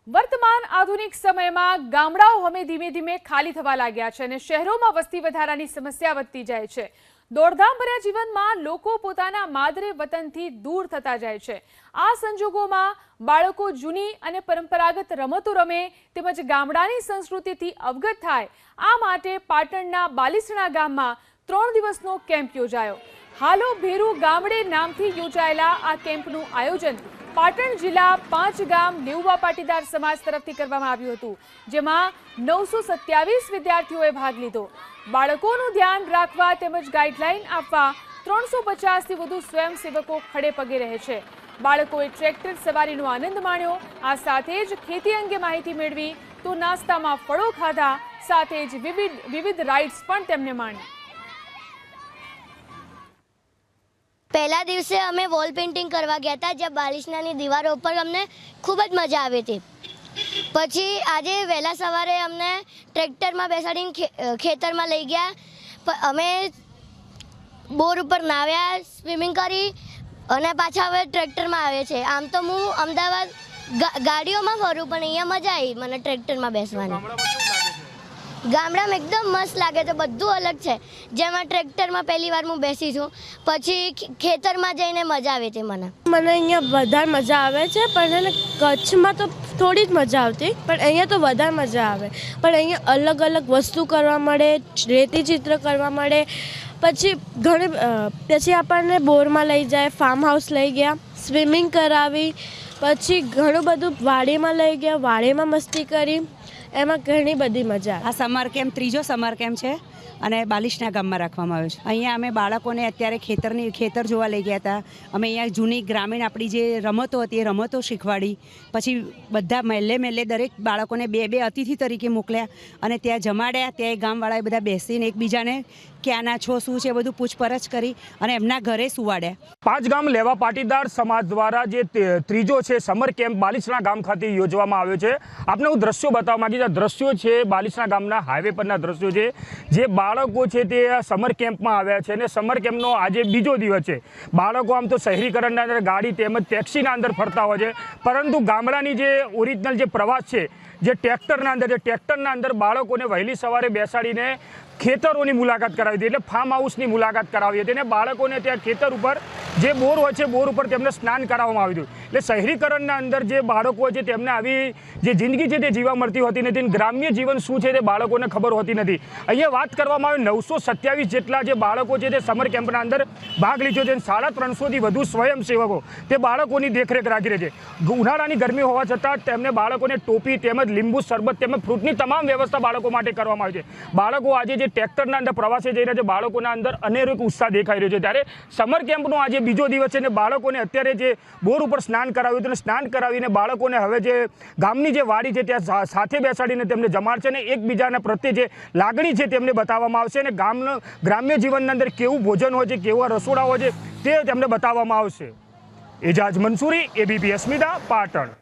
વર્તમાન આધુનિક સમયમાં ગામડાઓ હવે ધીમે ધીમે ખાલી થવા લાગ્યા છે અને શહેરોમાં વસ્તી વધારાની સમસ્યા વધતી જાય છે। દોડધામભર્યા જીવનમાં લોકો પોતાના માદરે વતનથી દૂર થતા જાય છે। આ સંજોગોમાં બાળકો જૂની અને પરંપરાગત રમતો રમે તેમજ ગામડાની સંસ્કૃતિથી અવગત થાય, આ માટે પાટણના બાલીસણા ગામમાં 3 દિવસનો કેમ્પ યોજાયો। હાલો ભેરુ ગામડે નામથી યોજાયેલા આ કેમ્પનું આયોજન પાટણ જિલ્લા 5 ગામ લેઉવા પાટીદાર સમાજ તરફથી કરવામાં આવ્યું હતું, જેમાં 927 વિદ્યાર્થીઓએ ભાગ લીધો। બાળકોનું ધ્યાન રાખવા તેમજ ગાઈડલાઈન આપવા 350થી વધુ સ્વયંસેવકો ખડે પગે રહે છે। બાળકોએ ટ્રેક્ટર સવારીનો આનંદ માણ્યો। આ સાથે જ ખેતી અંગે માહિતી મેળવી તો નાસ્તામાં ફળો ખાધા, સાથે જ વિવિધ રાઇડ્સ પણ તેમને માણી। पहला दिवसे अमे वॉल पेंटिंग करवा गया था, जब बालिशनानी दीवारों पर हमने खूब ज मजा आई थी। पछी आज वहेला सवारे अमने ट्रेक्टर में बेसाड़ीने खेतर में लई गया। अमे बोर पर नाव्या, स्विमिंग करी अने पाछा हवे ट्रेक्टर में आवे छे। आम तो हूँ अमदावाद गाड़ियों में फरू, पण अहींया मजा आई मने ट्रेक्टर में बेसवानी। गामड़ा में एकदम मस्त लगे तो बधु अलग है। जेमां ट्रेक्टर में पहली बार हूँ बेसी छूँ, पछी खेतर में जईने मजा आवी थी। મને અહીંયા વધારે મજા આવે છે, પણ એને કચ્છમાં તો થોડી જ મજા આવતી, પણ અહીંયા તો વધારે મજા આવે। પણ અહીંયા અલગ અલગ વસ્તુ કરવા મળે, રેતી ચિત્ર કરવા મળે, પછી આપણને બોરમાં લઈ જાય, ફાર્મ હાઉસ લઈ ગયા, સ્વિમિંગ કરાવી, પછી ઘણું બધું વાડીમાં લઈ ગયા, વાડીમાં મસ્તી કરી, એમાં ઘણી બધી મજા। આ સમર કેમ્પ ત્રીજો સમર કેમ્પ છે અને બાલિશના ગામમાં રાખવામાં આવ્યો છે। અહીંયા અમે બાળકોને અત્યારે ખેતર જોવા લઈ ગયા હતા। અમે અહીંયા જૂની ગ્રામીણ આપણી જે રમતો હતી એ રમતો શીખવાડી, પછી બધા મહેલે દરેક બાળકોને બે અતિથિ તરીકે મોકલ્યા અને ત્યાં જમાડ્યા। ત્યાં ગામવાળાએ બધા બેસીને એકબીજાને ક્યાંના છો, શું છે, બધું પૂછપરછ કરી અને એમના ઘરે સુવાડ્યા। 5 ગામ લેવા પાટીદાર સમાજ દ્વારા જે ત્રીજો છે સમર કેમ્પ બાલિશણા ગામ ખાતે યોજવામાં આવ્યો છે। આપને હું દ્રશ્યો બતાવવા માંગીશ। આ દ્રશ્યો છે બાલિશણા ગામના હાઈવે પરના દ્રશ્યો છે, જે બાળકો છે તે સમર કેમ્પમાં આવ્યા છે અને સમર કેમ્પનો આજે બીજો દિવસ છે। બાળકો આમ તો શહેરીકરણના અંદર ગાડી તેમજ ટેક્સીના અંદર ફરતા હોય છે, પરંતુ ગામડાની જે ઓરિજિનલ જે પ્રવાસ છે, જે ટ્રેક્ટરના અંદર બાળકોને વહેલી સવારે બેસાડીને ખેતરોની મુલાકાત કરાવી હતી, એટલે ફાર્મ હાઉસની મુલાકાત કરાવી હતી અને બાળકોને ત્યાં ખેતર ઉપર જે બોર હોય છે, બોર ઉપર તેમને સ્નાન કરાવવામાં આવ્યું હતું। એટલે શહેરીકરણના અંદર જે બાળકો છે તેમને આવી જે જિંદગી છે તે જીવા મળતી હોતી નથી, ગ્રામ્ય જીવન શું છે તે બાળકોને ખબર હોતી નથી। અહીંયા વાત કરવામાં આવે 927 જેટલા જે બાળકો છે તે સમર કેમ્પના અંદર ભાગ લીધો છે। 350થી વધુ સ્વયંસેવકો તે બાળકોની દેખરેખ રાખી રહે છે। ઉનાળાની ગરમી હોવા છતાં તેમને બાળકોને ટોપી તેમજ લીંબુ શરબત તેમજ ફ્રૂટની તમામ વ્યવસ્થા બાળકો માટે કરવામાં આવી છે। બાળકો આજે જે ટ્રેક્ટરના અંદર પ્રવાસે જઈ રહ્યા છે, બાળકોના અંદર અનેરો એક ઉત્સાહ દેખાઈ રહ્યો છે। ત્યારે સમર કેમ્પનો આજે બીજો દિવસ છે અને બાળકોને અત્યારે જે બોર ઉપર સ્નાન કરાવ્યું હતું, સ્નાન કરાવીને બાળકોને હવે જે ગામની જે વાડી છે ત્યાં સાથે બેસાડીને તેમને જમાડશે અને એકબીજાના પ્રત્યે જે લાગણી છે તેમને બતાવવામાં આવશે અને ગ્રામ્ય જીવનના અંદર કેવું ભોજન હોય છે, કેવા રસોડા હોય છે તે તેમને બતાવવામાં આવશે। એજાજ મંસૂરી, ABP અસ્મિતા, પાટણ।